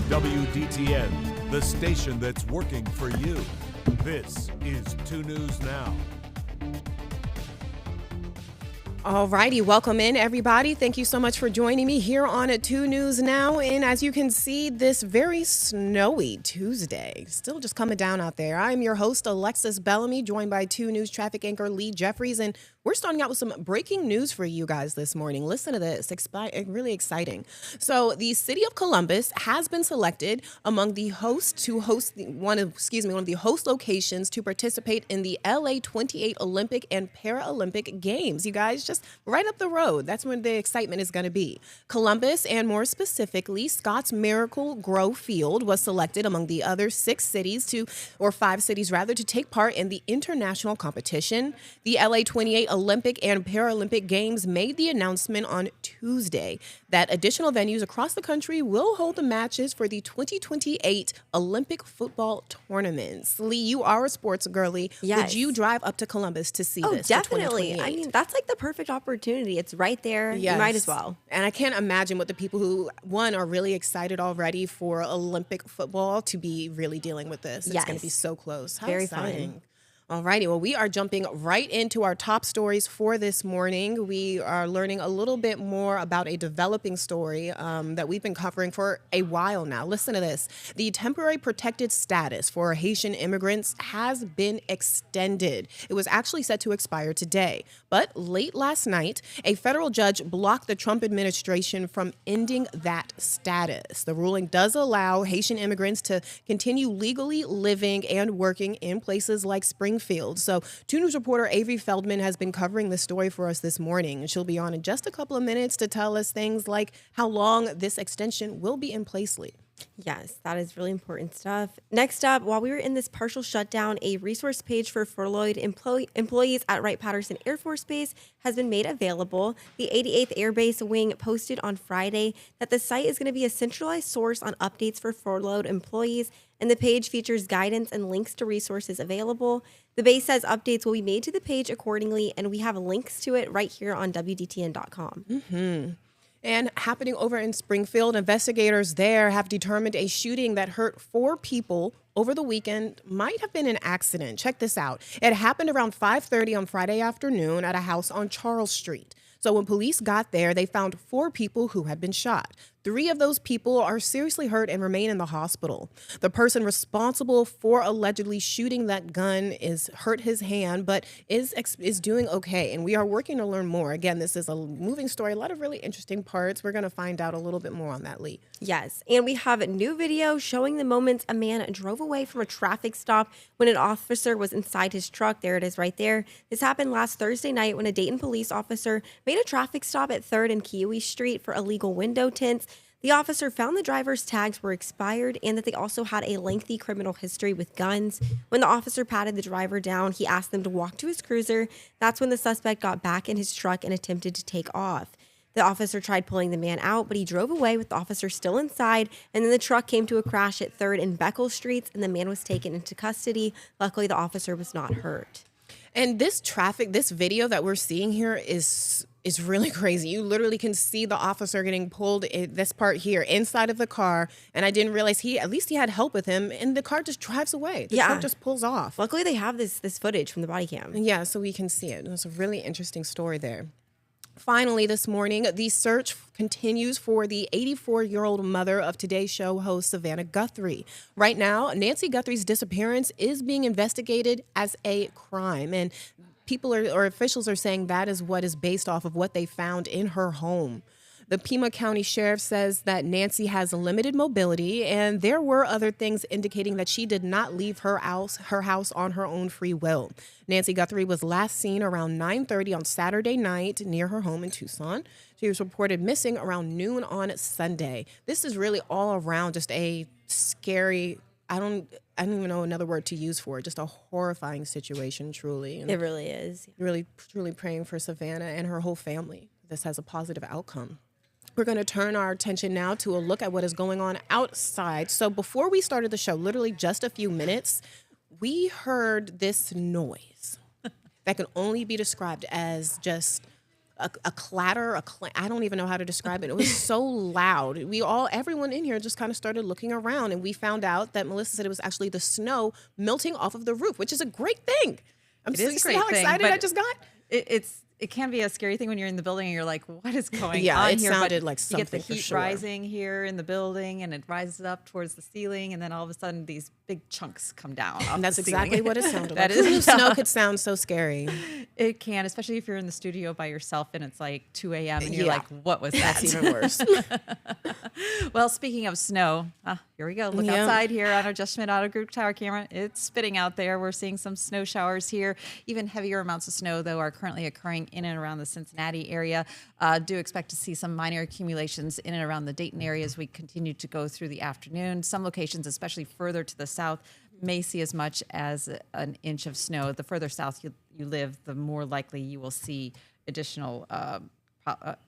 WDTN, the station that's working for you. This is 2 News Now. All righty, welcome in, everybody. Thank you so much for joining me here on 2 News Now. And as you can see, this very snowy Tuesday, still just coming down out there. I'm your host, Alexis Bellamy, joined by 2 News traffic anchor Lee Jeffries, and we're starting out with some breaking news for you guys this morning. Listen to this, really exciting. So the city of Columbus has been selected among the hosts to host one of the host locations to participate in the LA 28 Olympic and Paralympic Games. You guys, just right up the road. That's when the excitement is going to be. Columbus, and more specifically, Scott's Miracle Grow Field, was selected among the other 5 cities to take part in the international competition. The LA 28 Olympic and Paralympic Games made the announcement on Tuesday that additional venues across the country will hold the matches for the 2028 Olympic football tournaments. Lee, you are a sports girly. Yes. Would you drive up to Columbus to see this? Oh, definitely. I mean, that's like the perfect opportunity. It's right there. Yes. You might as well. And I can't imagine what the people who, one, are really excited already for Olympic football to be really dealing with this. It's going to be so close. How Very exciting. fun. All righty. Well, we are jumping right into our top stories for this morning. We are learning a little bit more about a developing story that we've been covering for a while now. Listen to this. The temporary protected status for Haitian immigrants has been extended. It was actually set to expire today. But late last night, a federal judge blocked the Trump administration from ending that status. The ruling does allow Haitian immigrants to continue legally living and working in places like Springfield. So 2 News reporter Avery Feldman has been covering this story for us this morning, and she'll be on in just a couple of minutes to tell us things like how long this extension will be in place, Lee. Yes, that is really important stuff. Next up, while we were in this partial shutdown, a resource page for furloughed employees at Wright-Patterson Air Force Base has been made available. The 88th Air Base Wing posted on Friday that the site is going to be a centralized source on updates for furloughed employees, and the page features guidance and links to resources available. The base says updates will be made to the page accordingly, and we have links to it right here on WDTN.com. Mm-hmm. And happening over in Springfield, investigators there have determined a shooting that hurt 4 people over the weekend might have been an accident. Check this out. It happened around 5:30 on Friday afternoon at a house on Charles Street. So when police got there, they found 4 people who had been shot. 3 of those people are seriously hurt and remain in the hospital. The person responsible for allegedly shooting that gun is hurt his hand, but is doing okay. And we are working to learn more. Again, this is a moving story, a lot of really interesting parts. We're going to find out a little bit more on that, Lee. Yes, and we have a new video showing the moments a man drove away from a traffic stop when an officer was inside his truck. There it is right there. This happened last Thursday night when a Dayton police officer made a traffic stop at 3rd and Kiwi Street for illegal window tints. The officer found the driver's tags were expired and that they also had a lengthy criminal history with guns. When the officer patted the driver down, he asked them to walk to his cruiser. That's when the suspect got back in his truck and attempted to take off. The officer tried pulling the man out, but he drove away with the officer still inside, and then the truck came to a crash at 3rd and Beckle Streets, and the man was taken into custody. Luckily, the officer was not hurt. And this video that we're seeing here is really crazy. You literally can see the officer getting pulled in this part here inside of the car. And I didn't realize he had help with him, and the car just drives away. The truck just pulls off. Luckily, they have this footage from the body cam. Yeah, so we can see it. It's a really interesting story there. Finally, this morning, the search continues for the 84-year-old mother of Today's Show host Savannah Guthrie. Right now, Nancy Guthrie's disappearance is being investigated as a crime, and officials are saying that is what is based off of what they found in her home. The Pima County Sheriff says that Nancy has limited mobility, and there were other things indicating that she did not leave her house on her own free will. Nancy Guthrie was last seen around 9:30 on Saturday night near her home in Tucson. She was reported missing around noon on Sunday. This is really all around just a scary, I don't even know another word to use for it, just a horrifying situation, truly. And it really is. Really, truly praying for Savannah and her whole family. This has a positive outcome. We're going to turn our attention now to a look at what is going on outside. So before we started the show, literally just a few minutes, we heard this noise that can only be described as just a clatter, I don't even know how to describe it. It was so loud. Everyone in here just kind of started looking around, and we found out that Melissa said it was actually the snow melting off of the roof, which is a great thing. It is a great how thing, excited but I just got? It can be a scary thing when you're in the building and you're like, what is going Yeah, on it here? sounded But like you get something the for heat sure. rising here in the building, and it rises up towards the ceiling, and then all of a sudden these big chunks come down. Off And that's the exactly ceiling. what it sounded That like. Who knew is snow could sound so scary? It can, especially if you're in the studio by yourself and it's like 2 a.m. and you're Yeah. like, what was that? That's even worse. Well, speaking of snow, here we go. Look Yeah. outside here on our Just Schmidt Auto Group tower camera. It's spitting out there. We're seeing some snow showers here. Even heavier amounts of snow, though, are currently occurring in and around the Cincinnati area. Do expect to see some minor accumulations in and around the Dayton area as we continue to go through the afternoon. Some locations, especially further to the south, may see as much as an inch of snow. The further south you live, the more likely you will see additional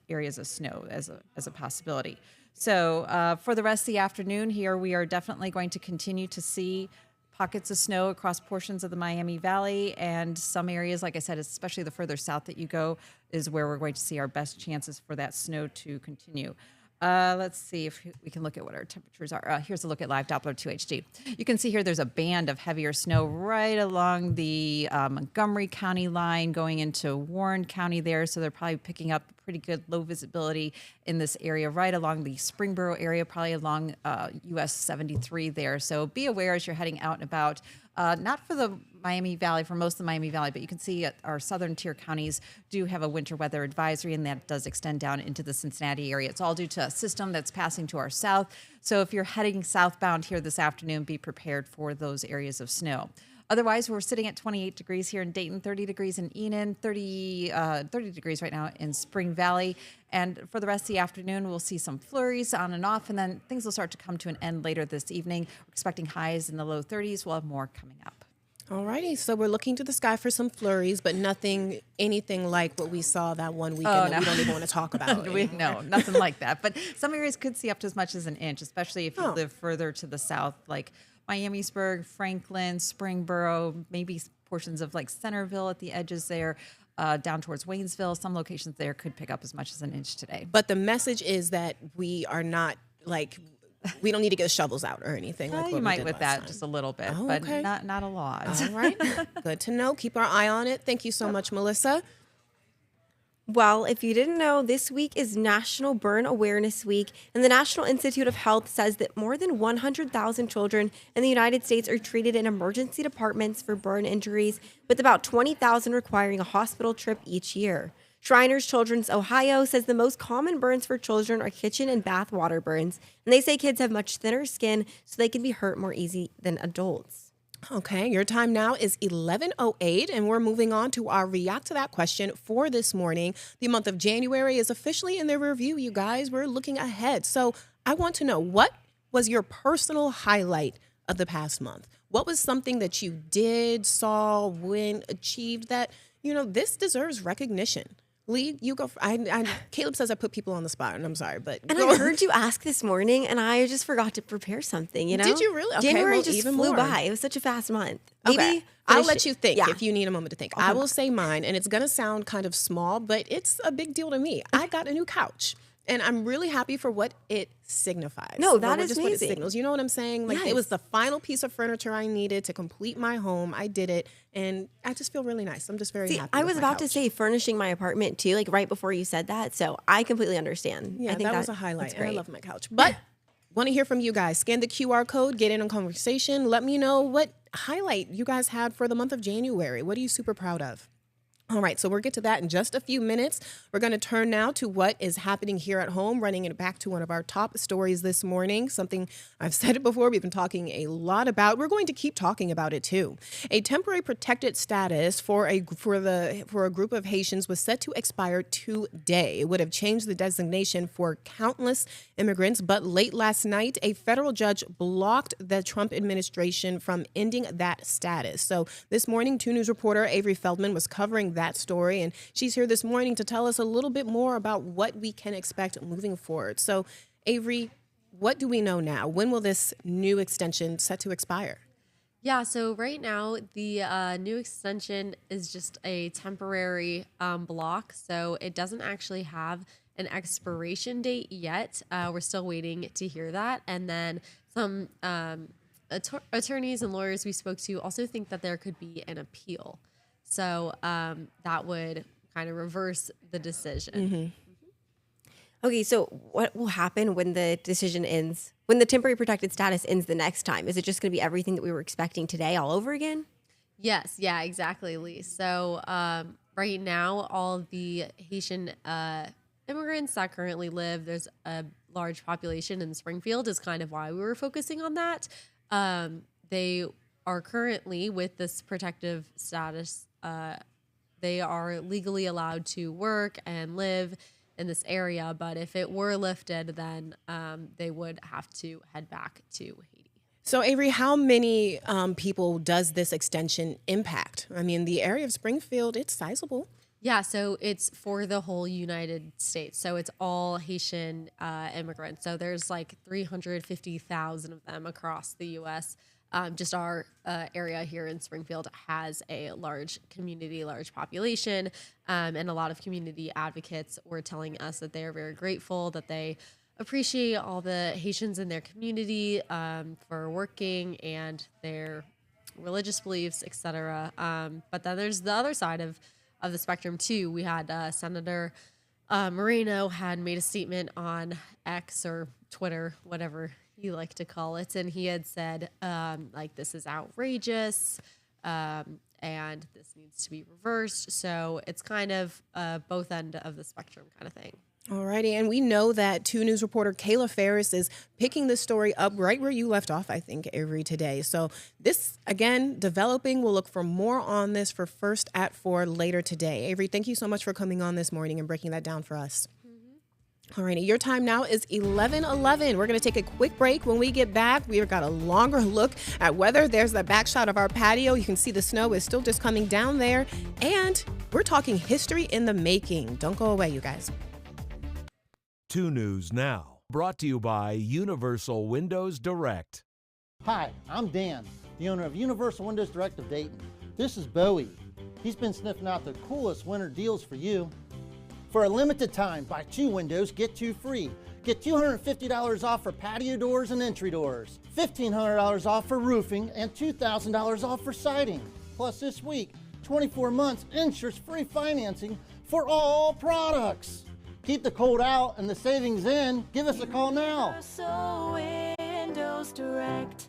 areas of snow as a possibility. So for the rest of the afternoon here, we are definitely going to continue to see pockets of snow across portions of the Miami Valley, and some areas, like I said, especially the further south that you go, is where we're going to see our best chances for that snow to continue. Let's see if we can look at what our temperatures are. Here's a look at live Doppler 2 HD. You can see here there's a band of heavier snow right along the Montgomery County line going into Warren County there. So they're probably picking up pretty good low visibility in this area right along the Springboro area, probably along US 73 there. So be aware as you're heading out and about. Not for the Miami Valley, for most of the Miami Valley, but you can see our southern tier counties do have a winter weather advisory, and that does extend down into the Cincinnati area. It's all due to a system that's passing to our south. So if you're heading southbound here this afternoon, be prepared for those areas of snow. Otherwise, we're sitting at 28 degrees here in Dayton, 30 degrees in Enon, 30 degrees right now in Spring Valley. And for the rest of the afternoon, we'll see some flurries on and off, and then things will start to come to an end later this evening. We're expecting highs in the low 30s. We'll have more coming up. Alrighty, so we're looking to the sky for some flurries, but anything like what we saw that one weekend that we don't even want to talk about. No, nothing like that. But some areas could see up to as much as an inch, especially if you live further to the south, like Miamisburg, Franklin, Springboro, maybe portions of like Centerville at the edges there, down towards Waynesville. Some locations there could pick up as much as an inch today. But the message is that we are not we don't need to get shovels out or anything. Like You might with last that time. just a little bit, Oh, but okay. not a lot. All right, good to know. Keep our eye on it. Thank you so much, Melissa. Well, if you didn't know, this week is National Burn Awareness Week, and the National Institute of Health says that more than 100,000 children in the United States are treated in emergency departments for burn injuries, with about 20,000 requiring a hospital trip each year. Shriners Children's Ohio says the most common burns for children are kitchen and bath water burns, and they say kids have much thinner skin, so they can be hurt more easy than adults. Okay, your time now is 11:08, and we're moving on to our React to That question for this morning. The month of January is officially in the review, you guys. We're looking ahead. So I want to know, what was your personal highlight of the past month? What was something that you did, saw, win, achieved that, this deserves recognition? Lee, you go. Caleb says I put people on the spot, and I'm sorry, but And I heard you ask this morning, and I just forgot to prepare something. Did you really? Okay, January well, just even flew more. by. It was such a fast month. Okay. Maybe I'll finish let it. you think Yeah. if you need a moment to think. I will say mine, and it's going to sound kind of small, but it's a big deal to me. I got a new couch, and I'm really happy for what it signifies. No, that Or is just what it amazing. signals. You know what I'm saying? Like, Yes. it was the final piece of furniture I needed to complete my home. I did it, and I just feel really nice. I'm just very happy. I with was my about to couch. say furnishing my apartment too, like right before you said that. So I completely understand. Yeah, I think that was a highlight, that's and I great. love my couch. But want to hear from you guys. Scan the QR code, get in on conversation. Let me know what highlight you guys had for the month of January. What are you super proud of? All right, so we'll get to that in just a few minutes. We're going to turn now to what is happening here at home, running it back to one of our top stories this morning, something I've said it before, we've been talking a lot about. We're going to keep talking about it too. A temporary protected status for a group of Haitians was set to expire today. It would have changed the designation for countless immigrants, but late last night, a federal judge blocked the Trump administration from ending that status. So this morning, 2 News reporter Avery Feldman was covering that story, and she's here this morning to tell us a little bit more about what we can expect moving forward. So, Avery, what do we know now? When will this new extension set to expire? Yeah, so right now the new extension is just a temporary block, so it doesn't actually have an expiration date yet. We're still waiting to hear that, and then some attorneys and lawyers we spoke to also think that there could be an appeal, so that would kind of reverse the decision. Okay, so what will happen when the decision ends? When the temporary protected status ends the next time? Is it just going to be everything that we were expecting today all over again? Yes, yeah, exactly, Lee. So right now, all of the Haitian immigrants that currently live, there's a large population in Springfield, is kind of why we were focusing on that. They are currently with this protective status. They are legally allowed to work and live in this area, but if it were lifted, then they would have to head back to Haiti. So, Avery, how many people does this extension impact? I mean, the area of Springfield, it's sizable. Yeah, so it's for the whole United States. So it's all Haitian immigrants. So there's like 350,000 of them across the U.S. Just our area here in Springfield has a large community, large population, and a lot of community advocates were telling us that they are very grateful, that they appreciate all the Haitians in their community for working and their religious beliefs, etc. But then there's the other side of the spectrum too. We had Senator Moreno had made a statement on X or Twitter, whatever you like to call it, and he had said like, this is outrageous and this needs to be reversed. So it's kind of both end of the spectrum kind of thing. Alrighty, and we know that 2 News reporter Kayla Ferris is picking this story up right where you left off, I think, Avery, today. So this, again, developing. We'll look for more on this for First at 4 later today. Avery, thank you so much for coming on this morning and breaking that down for us. Alrighty, your time now is 11:11. We're going to take a quick break. When we get back, we've got a longer look at weather. There's the back shot of our patio. You can see the snow is still just coming down there. And we're talking history in the making. Don't go away, you guys. 2 News Now, brought to you by Universal Windows Direct. Hi, I'm Dan, the owner of Universal Windows Direct of Dayton. This is Bowie. He's been sniffing out the coolest winter deals for you. For a limited time, buy 2 windows, get 2 free. Get $250 off for patio doors and entry doors, $1,500 off for roofing, and $2,000 off for siding. Plus this week, 24 months interest-free financing for all products. Keep the cold out and the savings in. Give us a call now. Universal Windows Direct.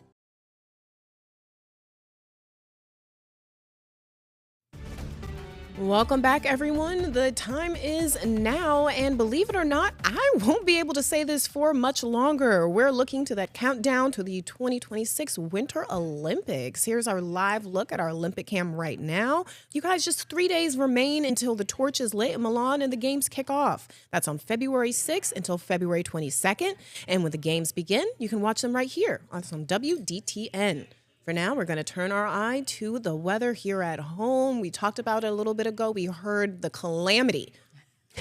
Welcome back, everyone. The time is now, and believe it or not, I won't be able to say this for much longer. We're looking to that countdown to the 2026 Winter Olympics. Here's our live look at our Olympic cam right now. You guys, just 3 days remain until the torch is lit in Milan and the games kick off. That's on February 6th until February 22nd. And when the games begin, you can watch them right here on some WDTN. For now, we're going to turn our eye to the weather here at home. We talked about it a little bit ago. We heard the calamity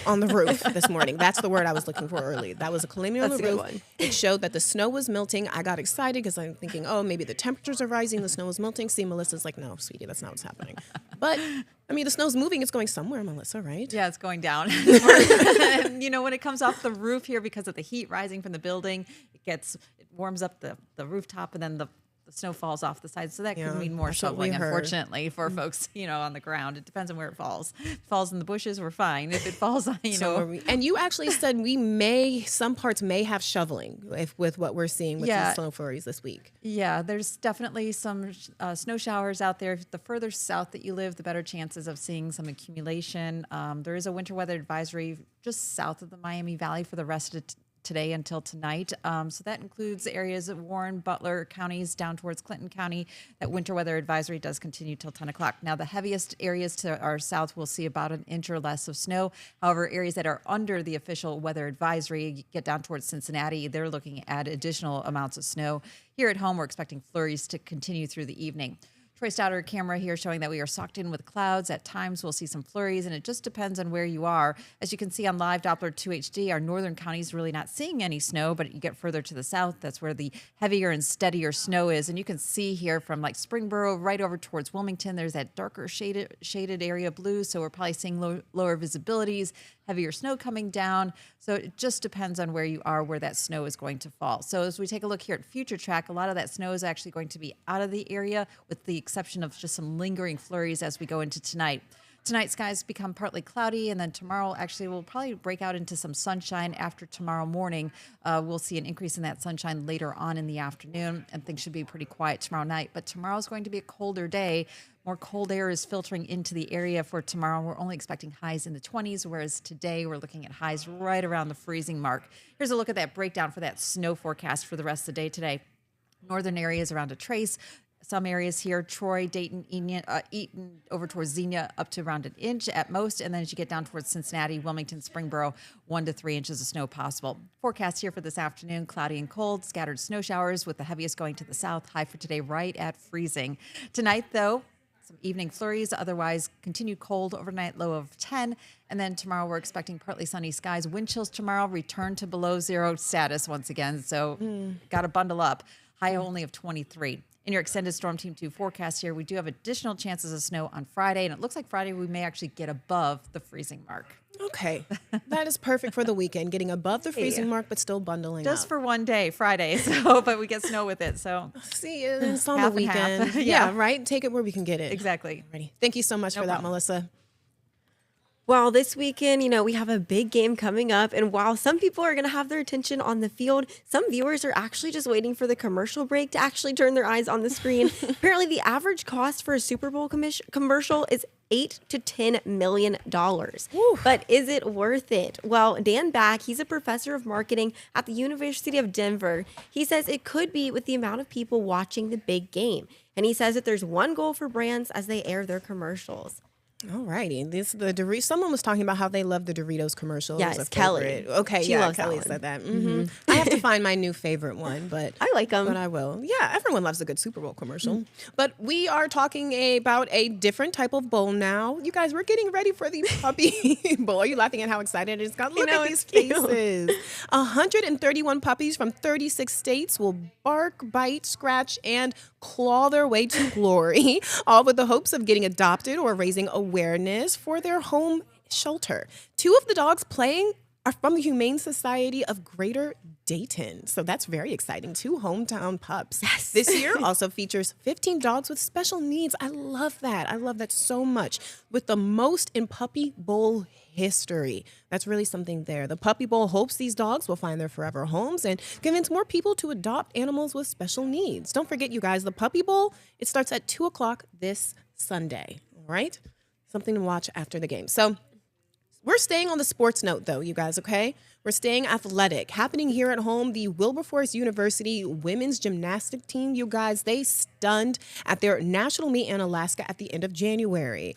on the roof this morning. That's the word I was looking for early. That was a calamity on the roof. It showed that the snow was melting. I got excited because I'm thinking, oh, maybe the temperatures are rising. The snow is melting. See, Melissa's like, no, sweetie, that's not what's happening. But, I mean, the snow's moving. It's going somewhere, Melissa, right? Yeah, it's going down. And, you know, when it comes off the roof here because of the heat rising from the building, it warms up the rooftop, and then the snow falls off the side. So that could mean more shoveling, unfortunately, for folks, you know, on the ground. It depends on where it falls. If it falls in the bushes, we're fine. If it falls on, And you actually said some parts may have shoveling with what we're seeing with these snow flurries this week. Yeah, there's definitely some snow showers out there. The further south that you live, the better chances of seeing some accumulation. There is a winter weather advisory just south of the Miami Valley for the rest of today until tonight. So that includes areas of Warren, Butler counties down towards Clinton County. That winter weather advisory does continue till 10 o'clock. Now, the heaviest areas to our south will see about an inch or less of snow. However, areas that are under the official weather advisory, get down towards Cincinnati, they're looking at additional amounts of snow. Here at home, we're expecting flurries to continue through the evening. Troy Stouter camera here showing that we are socked in with clouds. At times we'll see some flurries, and it just depends on where you are. As you can see on live Doppler 2 HD, our northern counties really not seeing any snow, but you get further to the south, that's where the heavier and steadier snow is. And you can see here from like Springboro right over towards Wilmington, there's that darker shaded area blue. So we're probably seeing lower visibilities, heavier snow coming down. So it just depends on where you are, where that snow is going to fall. So as we take a look here at Future Track, a lot of that snow is actually going to be out of the area with the exception of just some lingering flurries as we go into tonight. Tonight, skies become partly cloudy, and then tomorrow actually will probably break out into some sunshine after tomorrow morning. We'll see an increase in that sunshine later on in the afternoon, and things should be pretty quiet tomorrow night. But tomorrow is going to be a colder day. More cold air is filtering into the area for tomorrow. We're only expecting highs in the 20s, whereas today we're looking at highs right around the freezing mark. Here's a look at that breakdown for that snow forecast for the rest of the day today. Northern areas around a trace. Some areas here, Troy, Dayton, Eaton, over towards Xenia, up to around an inch at most. And then as you get down towards Cincinnati, Wilmington, Springboro, 1 to 3 inches of snow possible. Forecast here for this afternoon, cloudy and cold, scattered snow showers with the heaviest going to the south. High for today right at freezing. Tonight, though, some evening flurries, otherwise continued cold overnight, low of 10. And then tomorrow we're expecting partly sunny skies. Wind chills tomorrow return to below zero status once again. So got to bundle up. High only of 23. In your extended Storm Team 2 forecast here, we do have additional chances of snow on Friday, and it looks like Friday we may actually get above the freezing mark. Okay. That is perfect for the weekend, getting above the freezing mark, but still bundling Just up. for one day, Friday, so but we get snow with it, so. See, it's on Half the and half. weekend. Yeah. Yeah, right? Take it where we can get it. Exactly. Ready. Thank you so much for that, problem. Melissa. Well, this weekend, we have a big game coming up. And while some people are going to have their attention on the field, some viewers are actually just waiting for the commercial break to actually turn their eyes on the screen. Apparently, the average cost for a Super Bowl commercial is $8 to $10 million. But is it worth it? Well, Dan Back, he's a professor of marketing at the University of Denver. He says it could be with the amount of people watching the big game. And he says that there's one goal for brands as they air their commercials. All righty. Someone was talking about how they love the Doritos commercials. Yes, a Kelly. favorite. Okay, She yeah, loves that Kelly one. said that. I have to find my new favorite one, but I like them. But I will. Yeah, everyone loves a good Super Bowl commercial. But we are talking about a different type of bowl now. You guys, we're getting ready for the puppy bowl. Are you laughing at how excited it is? God, look at these faces. 131 puppies from 36 states will bark, bite, scratch, and claw their way to glory, all with the hopes of getting adopted or raising awareness for their home shelter. 2 of the dogs playing are from the Humane Society of Greater Dayton. So that's very exciting. 2 hometown pups. Yes. This year also features 15 dogs with special needs. I love that. I love that so much. With the most in Puppy Bowl history. That's really something there. The Puppy Bowl hopes these dogs will find their forever homes and convince more people to adopt animals with special needs. Don't forget, you guys, the Puppy Bowl, it starts at 2 o'clock this Sunday. All right? Something to watch after the game. So we're staying on the sports note, though, you guys, okay? We're staying athletic. Happening here at home, the Wilberforce University women's gymnastic team, you guys, they stunned at their national meet in Alaska at the end of January.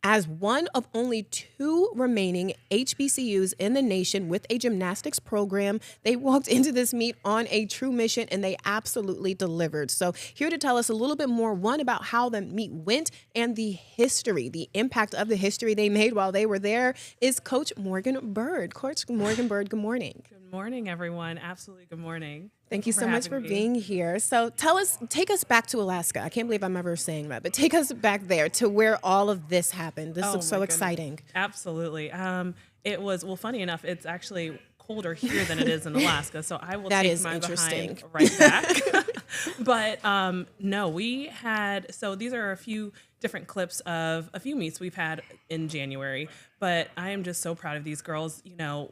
As one of only 2 remaining HBCUs in the nation with a gymnastics program, they walked into this meet on a true mission, and they absolutely delivered. So here to tell us a little bit more, one, about how the meet went and the history, the impact of the history they made while they were there, is Coach Morgan Bird. Coach Morgan Bird, good morning. Good morning, everyone. Absolutely good morning. Thank you so much for being here. So take us back to Alaska. I can't believe I'm ever saying that, but take us back there to where all of this happened. This looks so exciting. Absolutely. It was, well, funny enough, it's actually colder here than it is in Alaska. So I will That take is my interesting. behind right back. But no, we had, so these are a few different clips of a few meets we've had in January, but I am just so proud of these girls.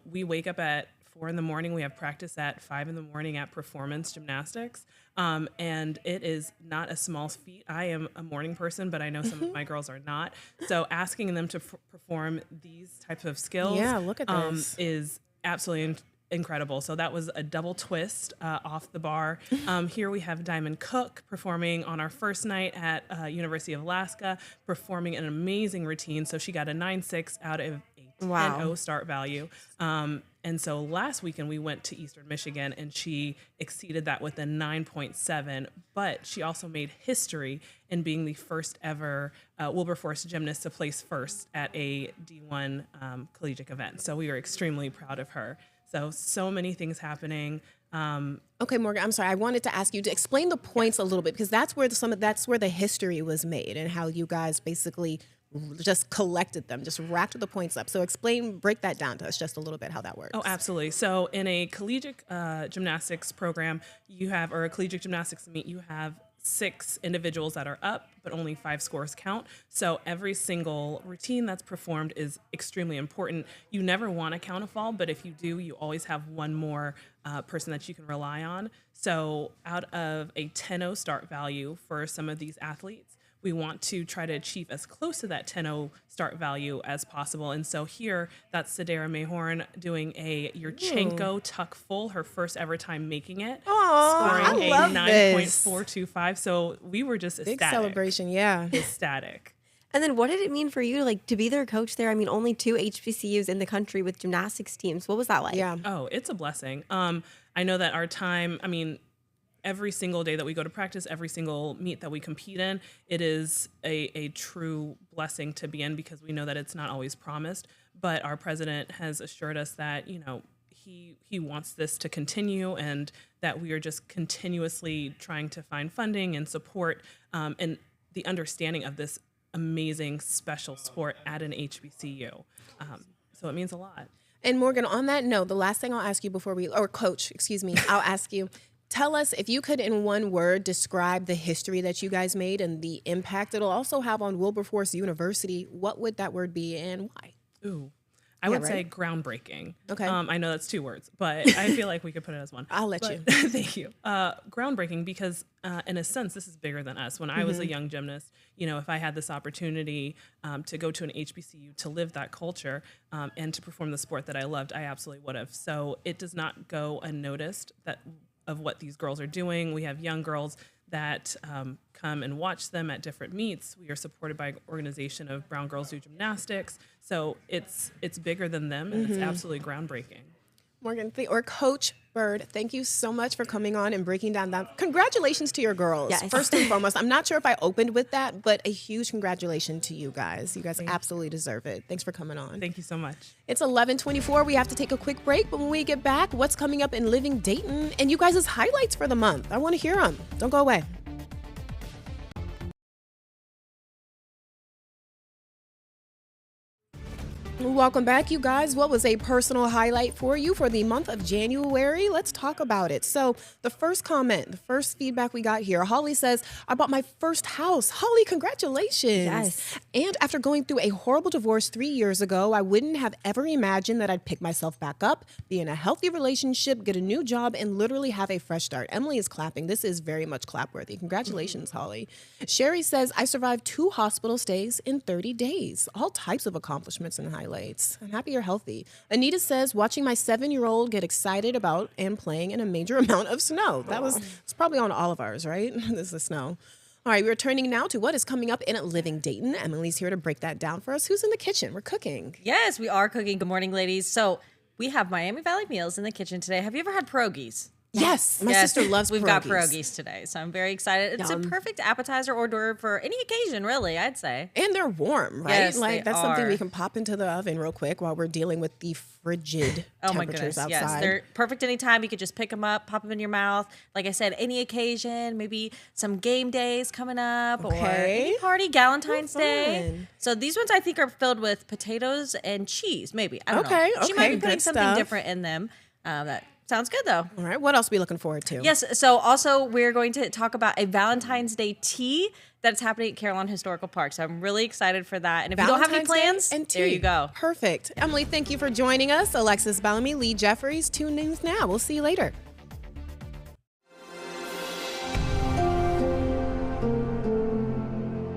We wake up at 4 a.m. We have practice at 5 a.m. at performance gymnastics. And it is not a small feat. I am a morning person, but I know some of my girls are not. So asking them to perform these types of skills look at this. Is absolutely incredible. So that was a double twist off the bar. Here we have Diamond Cook performing on our first night at University of Alaska, performing an amazing routine. So she got a 9.6 out of a 10.0 start value. And so last weekend we went to Eastern Michigan and she exceeded that with a 9.7, but she also made history in being the first ever Wilberforce gymnast to place first at a D1 collegiate event. So we were extremely proud of her. So many things happening. Okay, Morgan, I'm sorry. I wanted to ask you to explain the points a little bit, because that's where the history was made and how you guys basically just collected them, just racked the points up. So break that down to us just a little bit, how that works. Oh, absolutely. So in a collegiate gymnastics program, or a collegiate gymnastics meet, you have 6 individuals that are up, but only 5 scores count. So every single routine that's performed is extremely important. You never want to count a fall, but if you do, you always have one more person that you can rely on. So out of a 10-0 start value for some of these athletes, we want to try to achieve as close to that 10-0 start value as possible. And so here, that's Sadara Mayhorn doing a Yurchenko tuck full, her first ever time making it, scoring a 9.425. So we were just ecstatic. Big celebration, yeah. Ecstatic. And then what did it mean for you to be their coach there? I mean, only 2 HBCUs in the country with gymnastics teams. What was that like? Yeah. Oh, it's a blessing. I know that our time, every single day that we go to practice, every single meet that we compete in, it is a true blessing to be in, because we know that it's not always promised. But our president has assured us that, he wants this to continue, and that we are just continuously trying to find funding and support and the understanding of this amazing special sport at an HBCU. So it means a lot. And Morgan, on that note, the last thing I'll ask you Coach, I'll ask you, tell us, if you could in one word describe the history that you guys made and the impact it'll also have on Wilberforce University, what would that word be and why? Ooh, I would say groundbreaking. Okay. I know that's 2 words, but I feel like we could put it as one. I'll let you. Thank you. Groundbreaking because, in a sense, this is bigger than us. When I was a young gymnast, if I had this opportunity to go to an HBCU, to live that culture, and to perform the sport that I loved, I absolutely would have. So it does not go unnoticed of what these girls are doing. We have young girls that come and watch them at different meets. We are supported by an organization of Brown Girls Do Gymnastics. So it's bigger than them, and it's absolutely groundbreaking. Morgan, or Coach Bird, thank you so much for coming on and breaking down that. Congratulations to your girls. Yes. First and foremost, I'm not sure if I opened with that, but a huge congratulations to you guys. You guys absolutely deserve it. Thanks for coming on. Thank you so much. It's 11:24. We have to take a quick break, but when we get back, what's coming up in Living Dayton and you guys' highlights for the month? I want to hear them. Don't go away. Welcome back, you guys. What was a personal highlight for you for the month of January? Let's talk about it. So the first feedback we got here, Holly says, I bought my first house. Holly, congratulations. Yes. And after going through a horrible divorce 3 years ago, I wouldn't have ever imagined that I'd pick myself back up, be in a healthy relationship, get a new job, and literally have a fresh start. Emily is clapping. This is very much clapworthy. Congratulations, Holly. Sherry says, I survived 2 hospital stays in 30 days. All types of accomplishments and highlights. I'm happy you're healthy. Anita says, watching my 7-year-old get excited about and playing in a major amount of snow. It's probably on all of ours, right? This is the snow. All right, we're turning now to what is coming up in Living Dayton. Emily's here to break that down for us. Who's in the kitchen? We're cooking. Yes, we are cooking. Good morning, ladies. So we have Miami Valley meals in the kitchen today. Have you ever had pierogies? Yes, my sister loves We've pierogies. got pierogies today, so I'm very excited. It's a perfect appetizer hors d'oeuvre for any occasion, really, I'd say. And they're warm, right? Yes, that's something we can pop into the oven real quick while we're dealing with the frigid temperatures outside. Yes, they're perfect anytime. You could just pick them up, pop them in your mouth. Like I said, any occasion, maybe some game days coming up or any party, Valentine's Day. So these ones I think are filled with potatoes and cheese, maybe. I don't know. She might be putting something different in them. That sounds good, though. All right. What else are we looking forward to? Yes. So also we're going to talk about a Valentine's Day tea that's happening at Carolina Historical Park. So I'm really excited for that. And if you don't have any plans, there you go. Perfect. Emily, thank you for joining us. Alexis Bellamy, Lee Jeffries, 2 News Now. We'll see you later.